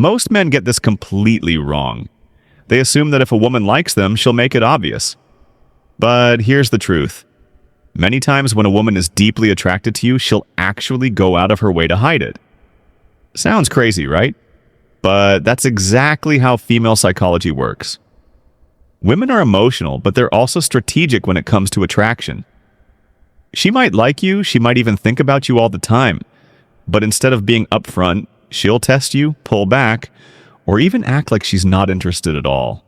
Most men get this completely wrong. They assume that if a woman likes them, she'll make it obvious. But here's the truth. Many times when a woman is deeply attracted to you, she'll actually go out of her way to hide it. Sounds crazy, right? But that's exactly how female psychology works. Women are emotional, but they're also strategic when it comes to attraction. She might like you, she might even think about you all the time, but instead of being upfront, she'll test you, pull back, or even act like she's not interested at all.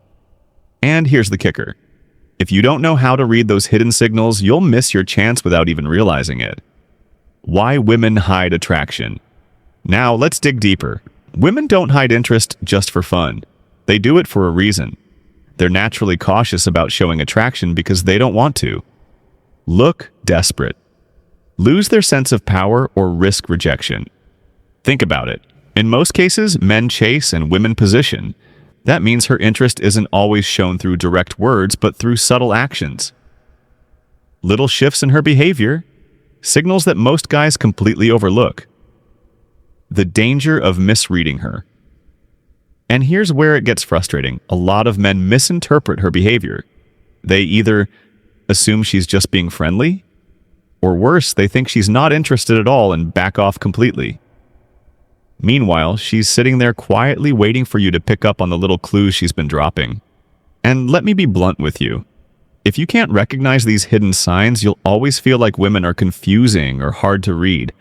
And here's the kicker. If you don't know how to read those hidden signals, you'll miss your chance without even realizing it. Why women hide attraction. Now, let's dig deeper. Women don't hide interest just for fun. They do it for a reason. They're naturally cautious about showing attraction because they don't want to. Look desperate. Lose their sense of power or risk rejection. Think about it. In most cases, men chase and women position. That means her interest isn't always shown through direct words, but through subtle actions. Little shifts in her behavior, signals that most guys completely overlook. The danger of misreading her. And here's where it gets frustrating. A lot of men misinterpret her behavior. They either assume she's just being friendly, or worse, they think she's not interested at all and back off completely. Meanwhile, she's sitting there quietly waiting for you to pick up on the little clues she's been dropping. And let me be blunt with you. If you can't recognize these hidden signs, you'll always feel like women are confusing or hard to read.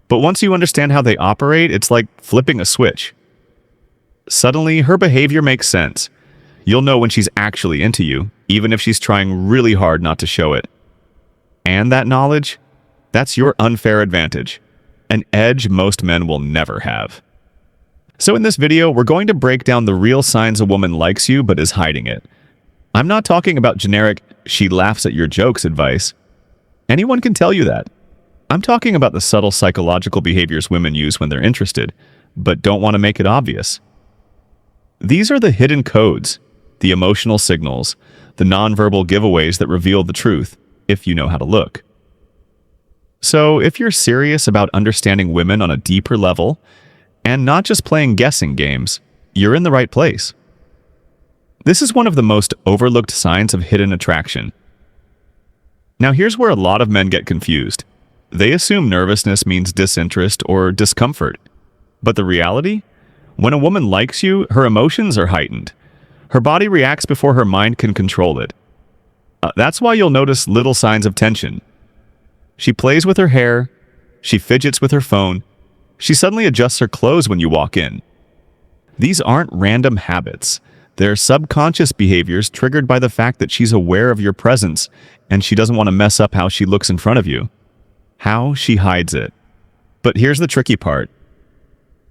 But once you understand how they operate, it's like flipping a switch. Suddenly, her behavior makes sense. You'll know when she's actually into you, even if she's trying really hard not to show it. And that knowledge, that's your unfair advantage. An edge most men will never have. So in this video, we're going to break down the real signs a woman likes you but is hiding it. I'm not talking about generic, she laughs at your jokes advice. Anyone can tell you that. I'm talking about the subtle psychological behaviors women use when they're interested, but don't want to make it obvious. These are the hidden codes, the emotional signals, the nonverbal giveaways that reveal the truth, if you know how to look. So if you're serious about understanding women on a deeper level, and not just playing guessing games, you're in the right place. This is one of the most overlooked signs of hidden attraction. Now here's where a lot of men get confused. They assume nervousness means disinterest or discomfort. But the reality? When a woman likes you, her emotions are heightened. Her body reacts before her mind can control it. That's why you'll notice little signs of tension. She plays with her hair, she fidgets with her phone, she suddenly adjusts her clothes when you walk in. These aren't random habits. They're subconscious behaviors triggered by the fact that she's aware of your presence and she doesn't want to mess up how she looks in front of you. How she hides it. But here's the tricky part.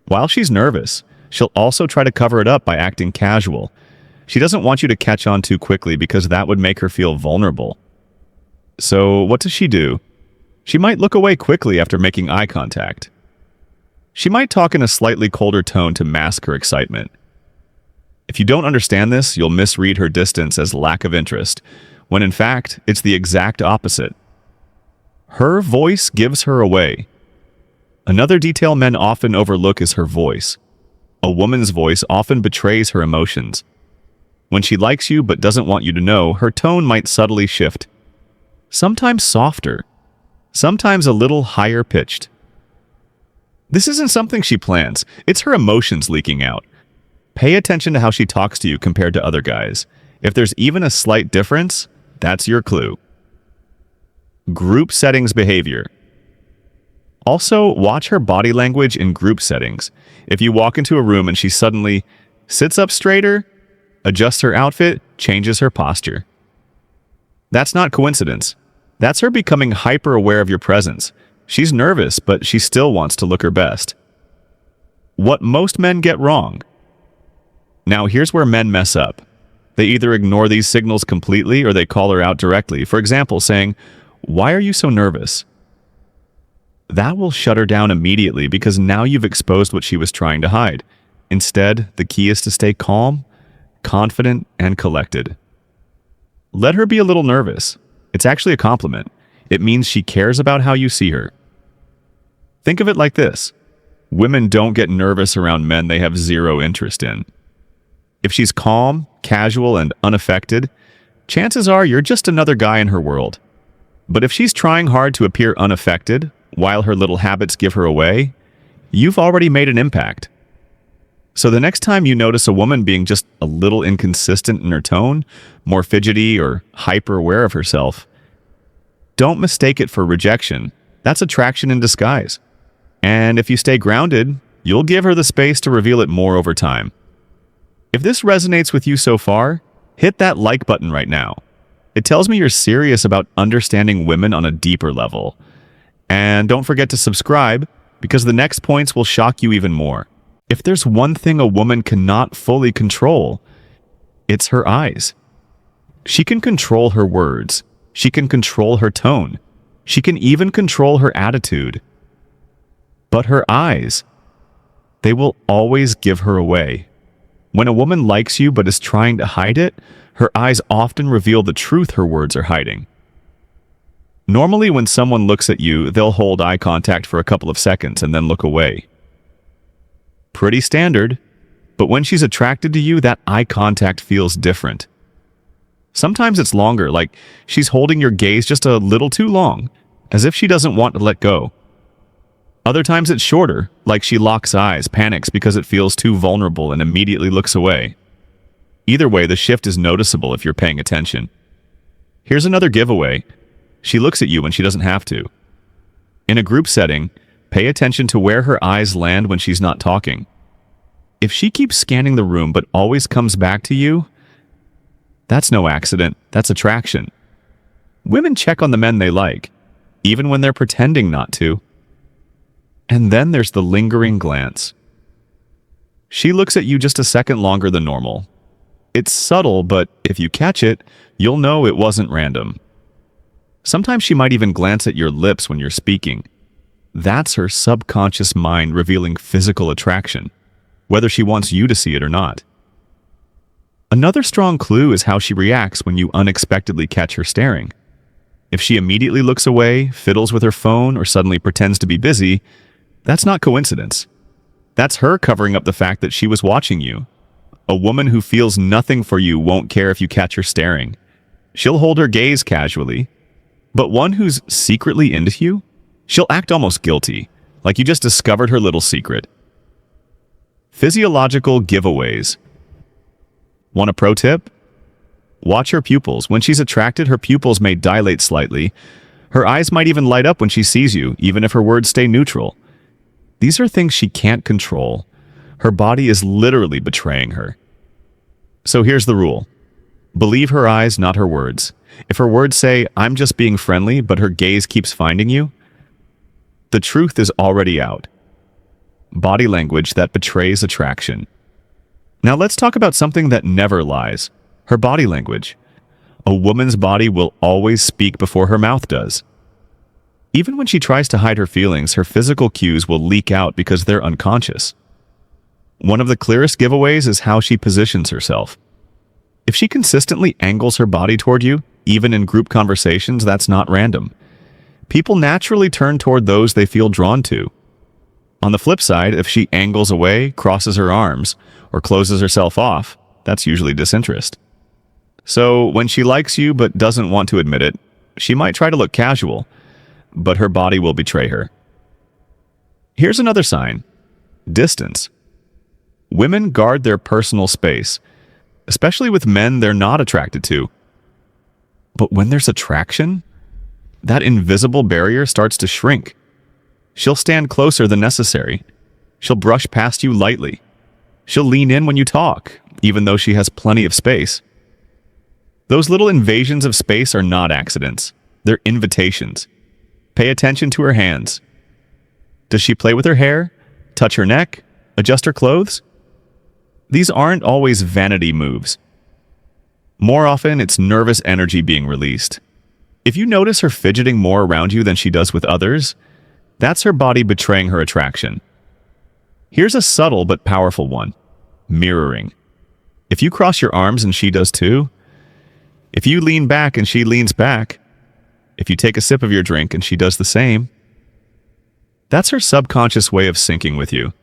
While she's nervous, she'll also try to cover it up by acting casual. She doesn't want you to catch on too quickly because that would make her feel vulnerable. So what does she do? She might look away quickly after making eye contact. She might talk in a slightly colder tone to mask her excitement. If you don't understand this, you'll misread her distance as lack of interest, when in fact, it's the exact opposite. Her voice gives her away. Another detail men often overlook is her voice. A woman's voice often betrays her emotions. When she likes you but doesn't want you to know, her tone might subtly shift. Sometimes softer. Sometimes a little higher pitched. This isn't something she plans. It's her emotions leaking out. Pay attention to how she talks to you compared to other guys. If there's even a slight difference, that's your clue. Group settings behavior. Also, watch her body language in group settings. If you walk into a room and she suddenly sits up straighter, adjusts her outfit, changes her posture. That's not coincidence. That's her becoming hyper-aware of your presence. She's nervous, but she still wants to look her best. What most men get wrong. Now here's where men mess up. They either ignore these signals completely or they call her out directly. For example, saying, "Why are you so nervous?" That will shut her down immediately because now you've exposed what she was trying to hide. Instead, the key is to stay calm, confident, and collected. Let her be a little nervous. It's actually a compliment. It means she cares about how you see her. Think of it like this. Women don't get nervous around men they have zero interest in. If she's calm, casual, and unaffected, chances are you're just another guy in her world. But if she's trying hard to appear unaffected, while her little habits give her away, you've already made an impact. So the next time you notice a woman being just a little inconsistent in her tone, more fidgety or hyper-aware of herself, don't mistake it for rejection. That's attraction in disguise. And if you stay grounded, you'll give her the space to reveal it more over time. If this resonates with you so far, hit that like button right now. It tells me you're serious about understanding women on a deeper level. And don't forget to subscribe, because the next points will shock you even more. If there's one thing a woman cannot fully control, it's her eyes. She can control her words. She can control her tone. She can even control her attitude. But her eyes, they will always give her away. When a woman likes you but is trying to hide it, her eyes often reveal the truth her words are hiding. Normally, when someone looks at you, they'll hold eye contact for a couple of seconds and then look away. Pretty standard, but when she's attracted to you, that eye contact feels different. Sometimes it's longer, like she's holding your gaze just a little too long, as if she doesn't want to let go. Other times it's shorter, like she locks eyes, panics because it feels too vulnerable and immediately looks away. Either way, the shift is noticeable if you're paying attention. Here's another giveaway. She looks at you when she doesn't have to. In a group setting, pay attention to where her eyes land when she's not talking. If she keeps scanning the room but always comes back to you, that's no accident, that's attraction. Women check on the men they like, even when they're pretending not to. And then there's the lingering glance. She looks at you just a second longer than normal. It's subtle, but if you catch it, you'll know it wasn't random. Sometimes she might even glance at your lips when you're speaking. That's her subconscious mind revealing physical attraction, whether she wants you to see it or not. Another strong clue is how she reacts when you unexpectedly catch her staring. If she immediately looks away, fiddles with her phone, or suddenly pretends to be busy, that's not coincidence. That's her covering up the fact that she was watching you. A woman who feels nothing for you won't care if you catch her staring. She'll hold her gaze casually. But one who's secretly into you, she'll act almost guilty, like you just discovered her little secret. Physiological giveaways. Want a pro tip? Watch her pupils. When she's attracted, her pupils may dilate slightly. Her eyes might even light up when she sees you, even if her words stay neutral. These are things she can't control. Her body is literally betraying her. So here's the rule. Believe her eyes, not her words. If her words say, "I'm just being friendly," but her gaze keeps finding you, the truth is already out. Body language that betrays attraction. Now let's talk about something that never lies. Her body language. A woman's body will always speak before her mouth does. Even when she tries to hide her feelings, her physical cues will leak out because they're unconscious. One of the clearest giveaways is how she positions herself. If she consistently angles her body toward you, even in group conversations, that's not random. People naturally turn toward those they feel drawn to. On the flip side, if she angles away, crosses her arms, or closes herself off, that's usually disinterest. So when she likes you but doesn't want to admit it, she might try to look casual, but her body will betray her. Here's another sign. Distance. Women guard their personal space, especially with men they're not attracted to. But when there's attraction, that invisible barrier starts to shrink. She'll stand closer than necessary. She'll brush past you lightly. She'll lean in when you talk, even though she has plenty of space. Those little invasions of space are not accidents. They're invitations. Pay attention to her hands. Does she play with her hair, touch her neck, adjust her clothes? These aren't always vanity moves. More often, it's nervous energy being released. If you notice her fidgeting more around you than she does with others, that's her body betraying her attraction. Here's a subtle but powerful one. Mirroring. If you cross your arms and she does too, if you lean back and she leans back, if you take a sip of your drink and she does the same, That's her subconscious way of syncing with you.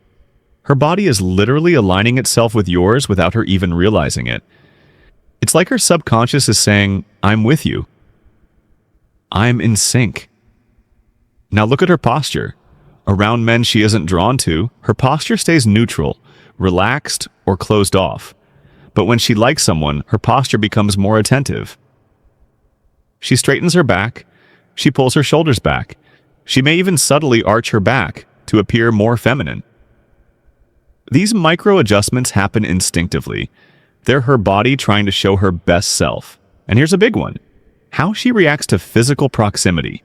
Her body is literally aligning itself with yours without her even realizing it. It's like her subconscious is saying, I'm with you. I'm in sync. Now look at her posture. Around men she isn't drawn to, her posture stays neutral, relaxed, or closed off. But when she likes someone, her posture becomes more attentive. She straightens her back. She pulls her shoulders back. She may even subtly arch her back to appear more feminine. These micro adjustments happen instinctively. They're her body trying to show her best self. And here's a big one: how she reacts to physical proximity.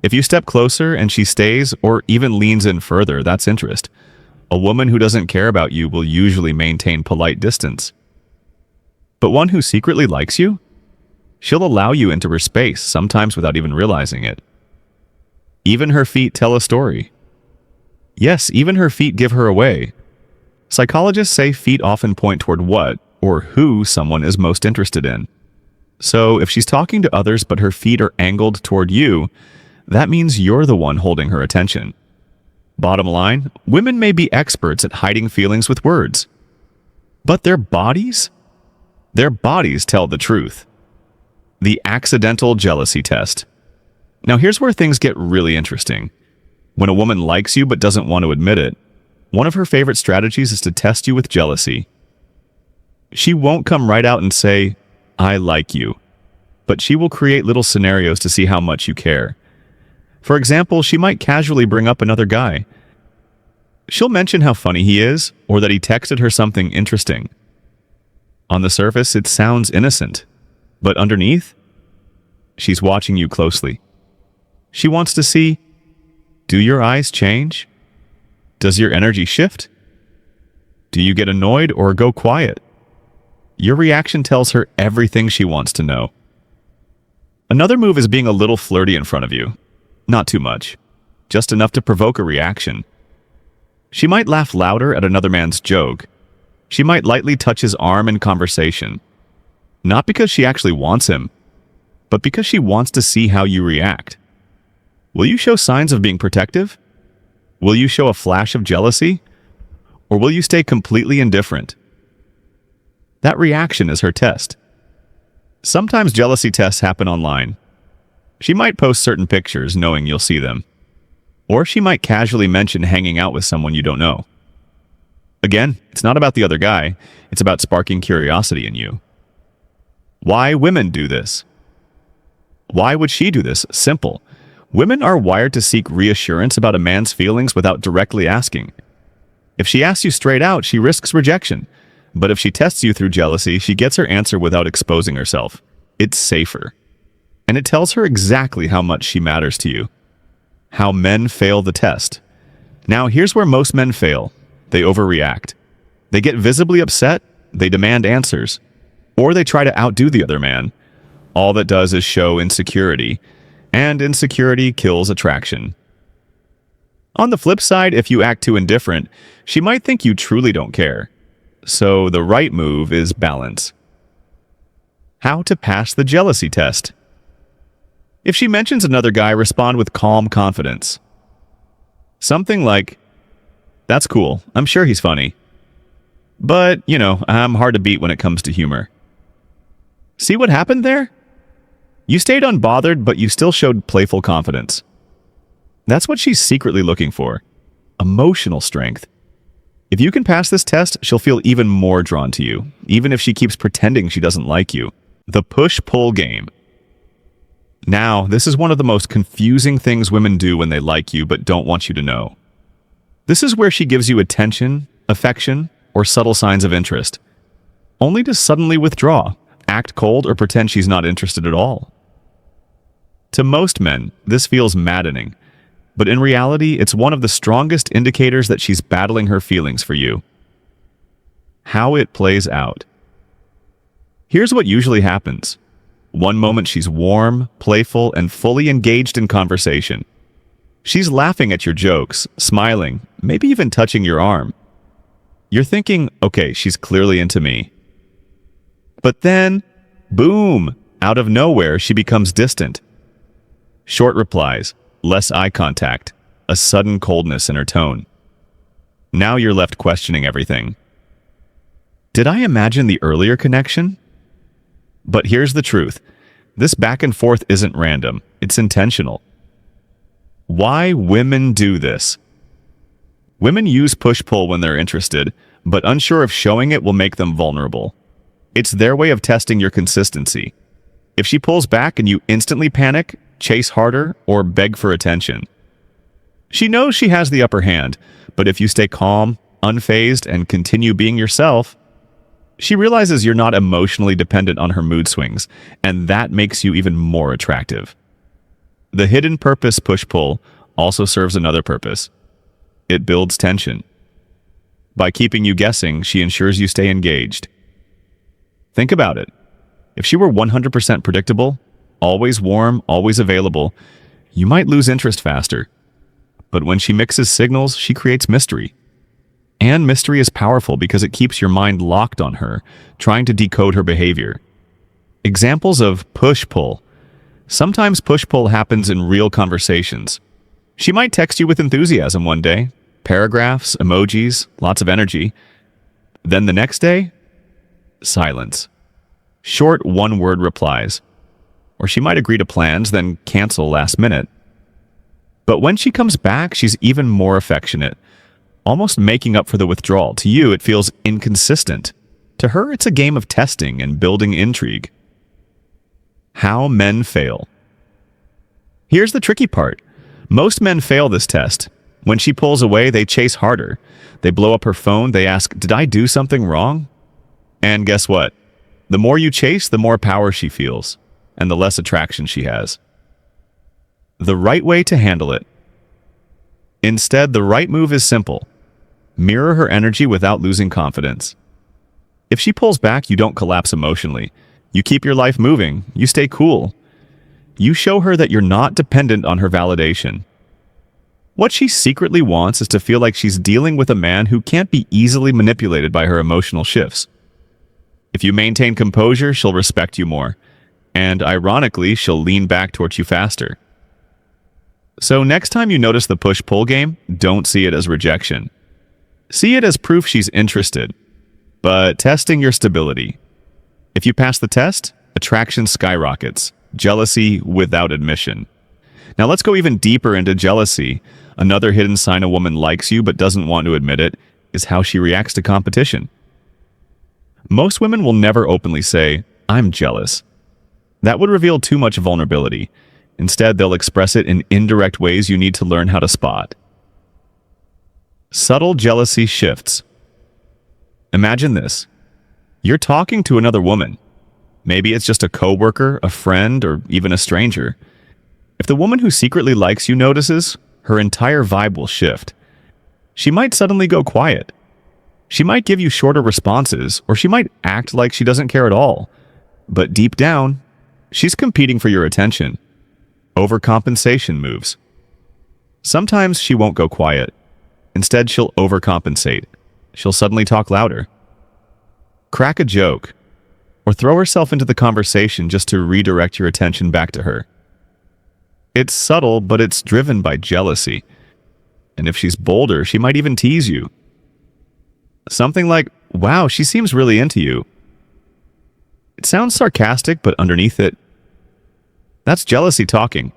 If you step closer and she stays or even leans in further, that's interest. A woman who doesn't care about you will usually maintain polite distance. But one who secretly likes you, she'll allow you into her space, sometimes without even realizing it. Even her feet tell a story. Yes, even her feet give her away. Psychologists say feet often point toward what or who someone is most interested in. So if she's talking to others but her feet are angled toward you, that means you're the one holding her attention. Bottom line, women may be experts at hiding feelings with words. But their bodies tell the truth. The accidental jealousy test. Now here's where things get really interesting. When a woman likes you but doesn't want to admit it, one of her favorite strategies is to test you with jealousy. She won't come right out and say, I like you, but she will create little scenarios to see how much you care. For example, she might casually bring up another guy. She'll mention how funny he is, or that he texted her something interesting. On the surface, it sounds innocent, but underneath, she's watching you closely. She wants to see, do your eyes change? Does your energy shift? Do you get annoyed or go quiet? Your reaction tells her everything she wants to know. Another move is being a little flirty in front of you. Not too much, just enough to provoke a reaction. She might laugh louder at another man's joke. She might lightly touch his arm in conversation. Not because she actually wants him, but because she wants to see how you react. Will you show signs of being protective? Will you show a flash of jealousy? Or will you stay completely indifferent? That reaction is her test. Sometimes jealousy tests happen online. She might post certain pictures knowing you'll see them. Or she might casually mention hanging out with someone you don't know. Again, it's not about the other guy, it's about sparking curiosity in you. Why women do this? Why would she do this? Simple. Women are wired to seek reassurance about a man's feelings without directly asking. If she asks you straight out, she risks rejection. But if she tests you through jealousy, she gets her answer without exposing herself. It's safer. And it tells her exactly how much she matters to you. How men fail the test. Now, here's where most men fail. They overreact. They get visibly upset, they demand answers, or they try to outdo the other man. All that does is show insecurity, and insecurity kills attraction. On the flip side, if you act too indifferent, she might think you truly don't care. So the right move is balance. How to pass the jealousy test. If she mentions another guy, respond with calm confidence. Something like, that's cool, I'm sure he's funny. But, I'm hard to beat when it comes to humor. See what happened there? You stayed unbothered, but you still showed playful confidence. That's what she's secretly looking for. Emotional strength. If you can pass this test, she'll feel even more drawn to you, even if she keeps pretending she doesn't like you. The push-pull game. Now, this is one of the most confusing things women do when they like you but don't want you to know. This is where she gives you attention, affection, or subtle signs of interest, only to suddenly withdraw, act cold, or pretend she's not interested at all. To most men, this feels maddening, but in reality, it's one of the strongest indicators that she's battling her feelings for you. How it plays out. Here's what usually happens. One moment she's warm, playful, and fully engaged in conversation. She's laughing at your jokes, smiling, maybe even touching your arm. You're thinking, okay, she's clearly into me. But then, boom, out of nowhere, she becomes distant. Short replies, less eye contact, a sudden coldness in her tone. Now you're left questioning everything. Did I imagine the earlier connection? But here's the truth. This back and forth isn't random. It's intentional. Why women do this? Women use push-pull when they're interested, but unsure if showing it will make them vulnerable. It's their way of testing your consistency. If she pulls back and you instantly panic, chase harder, or beg for attention. She knows she has the upper hand, but if you stay calm, unfazed, and continue being yourself, she realizes you're not emotionally dependent on her mood swings, and that makes you even more attractive. The hidden purpose push-pull also serves another purpose. It builds tension. By keeping you guessing, she ensures you stay engaged. Think about it. If she were 100% predictable, always warm, always available, you might lose interest faster. But when she mixes signals, she creates mystery. And mystery is powerful because it keeps your mind locked on her, trying to decode her behavior. Examples of push-pull. Sometimes push-pull happens in real conversations. She might text you with enthusiasm one day, paragraphs, emojis, lots of energy. Then the next day, silence. Short one-word replies. Or she might agree to plans, then cancel last minute. But when she comes back, she's even more affectionate, almost making up for the withdrawal. To you, it feels inconsistent. To her, it's a game of testing and building intrigue. How men fail. Here's the tricky part. Most men fail this test. When she pulls away, they chase harder. They blow up her phone. They ask, "Did I do something wrong?" And guess what? The more you chase, the more power she feels, and the less attraction she has. The right way to handle it. Instead, the right move is simple. Mirror her energy without losing confidence. If she pulls back, you don't collapse emotionally. You keep your life moving. You stay cool. You show her that you're not dependent on her validation. What she secretly wants is to feel like she's dealing with a man who can't be easily manipulated by her emotional shifts. If you maintain composure, she'll respect you more. And ironically, she'll lean back towards you faster. So next time you notice the push-pull game, don't see it as rejection. See it as proof she's interested, but testing your stability. If you pass the test, attraction skyrockets, jealousy without admission. Now let's go even deeper into jealousy. Another hidden sign a woman likes you but doesn't want to admit it is how she reacts to competition. Most women will never openly say, "I'm jealous." That would reveal too much vulnerability. Instead, they'll express it in indirect ways you need to learn how to spot. Subtle jealousy shifts. Imagine this. You're talking to another woman. Maybe it's just a coworker, a friend, or even a stranger. If the woman who secretly likes you notices, her entire vibe will shift. She might suddenly go quiet. She might give you shorter responses, or she might act like she doesn't care at all. But deep down, she's competing for your attention. Overcompensation moves. Sometimes she won't go quiet. Instead, she'll overcompensate. She'll suddenly talk louder. Crack a joke, or throw herself into the conversation just to redirect your attention back to her. It's subtle, but it's driven by jealousy. And if she's bolder, she might even tease you. Something like, "Wow, she seems really into you." It sounds sarcastic, but underneath it, that's jealousy talking.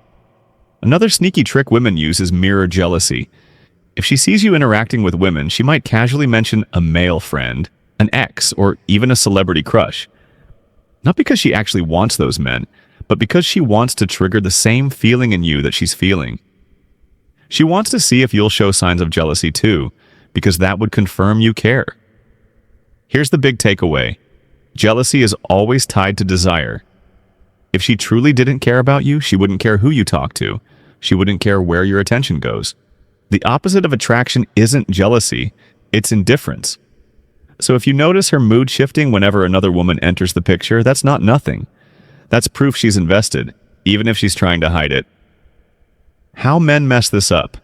Another sneaky trick women use is mirror jealousy. If she sees you interacting with women, she might casually mention a male friend, an ex, or even a celebrity crush. Not because she actually wants those men, but because she wants to trigger the same feeling in you that she's feeling. She wants to see if you'll show signs of jealousy too, because that would confirm you care. Here's the big takeaway. Jealousy is always tied to desire. If she truly didn't care about you, she wouldn't care who you talk to. She wouldn't care where your attention goes. The opposite of attraction isn't jealousy, it's indifference. So if you notice her mood shifting whenever another woman enters the picture, that's not nothing. That's proof she's invested, even if she's trying to hide it. How men mess this up.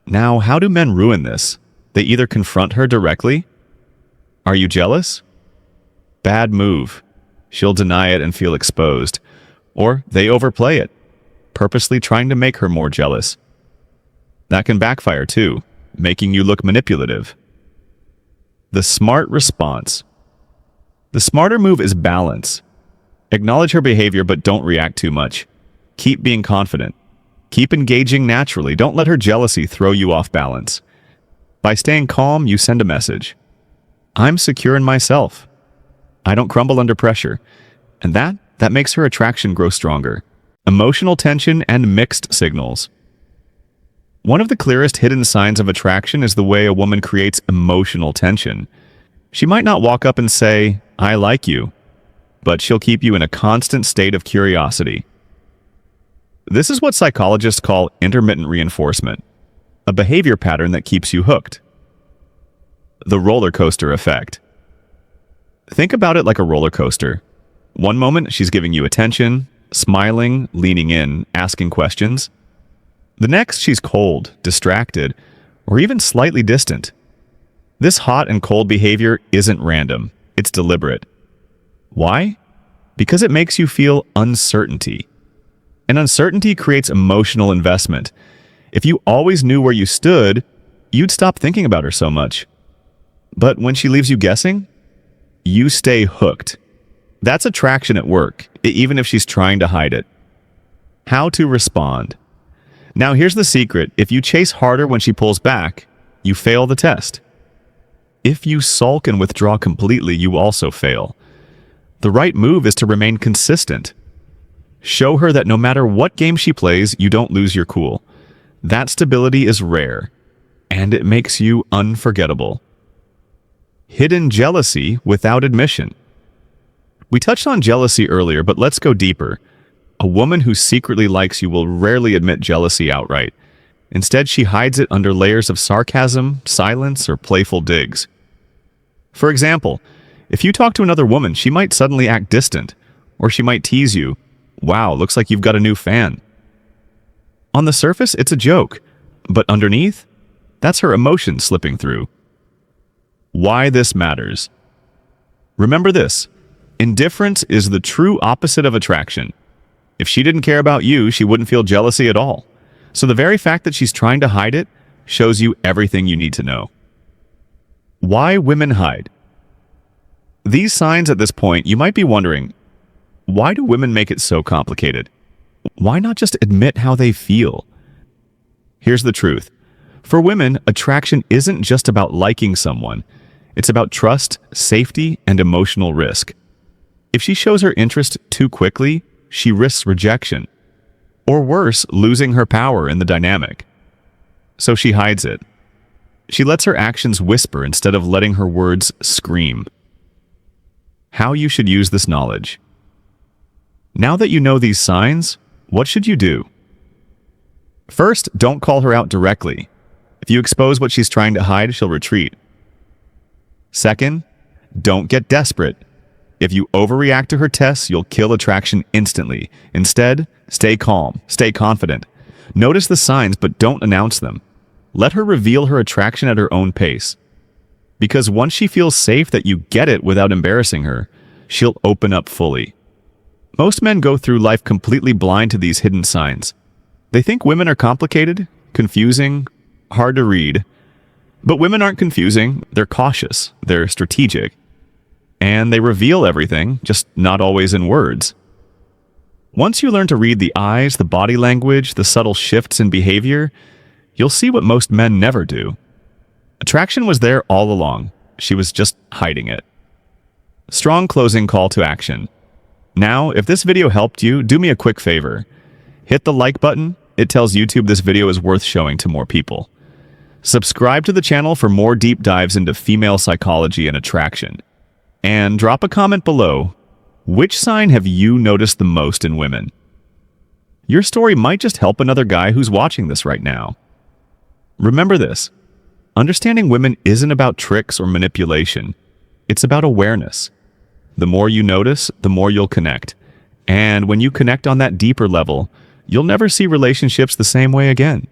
Now, how do men ruin this? They either confront her directly. "Are you jealous?" Bad move. She'll deny it and feel exposed. Or they overplay it, purposely trying to make her more jealous. That can backfire too, making you look manipulative. The smart response. The smarter move is balance. Acknowledge her behavior, but don't react too much. Keep being confident. Keep engaging naturally. Don't let her jealousy throw you off balance. By staying calm, you send a message. I'm secure in myself. I don't crumble under pressure. And that makes her attraction grow stronger. Emotional tension and mixed signals. One of the clearest hidden signs of attraction is the way a woman creates emotional tension. She might not walk up and say, "I like you," but she'll keep you in a constant state of curiosity. This is what psychologists call intermittent reinforcement, a behavior pattern that keeps you hooked. The roller coaster effect. Think about it like a roller coaster. One moment, she's giving you attention, smiling, leaning in, asking questions. The next, she's cold, distracted, or even slightly distant. This hot and cold behavior isn't random. It's deliberate. Why? Because it makes you feel uncertainty. And uncertainty creates emotional investment. If you always knew where you stood, you'd stop thinking about her so much. But when she leaves you guessing, you stay hooked. That's attraction at work, even if she's trying to hide it. How to respond. Now here's the secret. If you chase harder when she pulls back, you fail the test. If you sulk and withdraw completely, you also fail. The right move is to remain consistent. Show her that no matter what game she plays, you don't lose your cool. That stability is rare, and it makes you unforgettable. Hidden jealousy without admission. We touched on jealousy earlier, but let's go deeper. A woman who secretly likes you will rarely admit jealousy outright. Instead, she hides it under layers of sarcasm, silence, or playful digs. For example, if you talk to another woman, she might suddenly act distant, or she might tease you, "Wow, looks like you've got a new fan." On the surface, it's a joke, but underneath, that's her emotion slipping through. Why this matters. Remember this, indifference is the true opposite of attraction. If she didn't care about you, she wouldn't feel jealousy at all. So the very fact that she's trying to hide it shows you everything you need to know. Why women hide. These signs at this point, you might be wondering, why do women make it so complicated? Why not just admit how they feel? Here's the truth. For women, attraction isn't just about liking someone. It's about trust, safety, and emotional risk. If she shows her interest too quickly, she risks rejection. Or worse, losing her power in the dynamic. So she hides it. She lets her actions whisper instead of letting her words scream. How you should use this knowledge. Now that you know these signs, what should you do? First, don't call her out directly. If you expose what she's trying to hide, she'll retreat. Second, don't get desperate. If you overreact to her tests, you'll kill attraction instantly. Instead, stay calm, stay confident. Notice the signs, but don't announce them. Let her reveal her attraction at her own pace. Because once she feels safe that you get it without embarrassing her, she'll open up fully. Most men go through life completely blind to these hidden signs. They think women are complicated, confusing, hard to read. But women aren't confusing, they're cautious, they're strategic. And they reveal everything, just not always in words. Once you learn to read the eyes, the body language, the subtle shifts in behavior, you'll see what most men never do. Attraction was there all along. She was just hiding it. Strong closing call to action. Now, if this video helped you, do me a quick favor. Hit the like button. It tells YouTube this video is worth showing to more people. Subscribe to the channel for more deep dives into female psychology and attraction. And drop a comment below. Which sign have you noticed the most in women? Your story might just help another guy who's watching this right now. Remember this. Understanding women isn't about tricks or manipulation. It's about awareness. The more you notice, the more you'll connect. And when you connect on that deeper level, you'll never see relationships the same way again.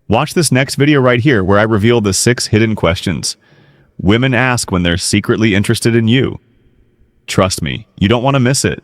Watch this next video right here where I reveal the 6 hidden questions women ask when they're secretly interested in you. Trust me, you don't want to miss it.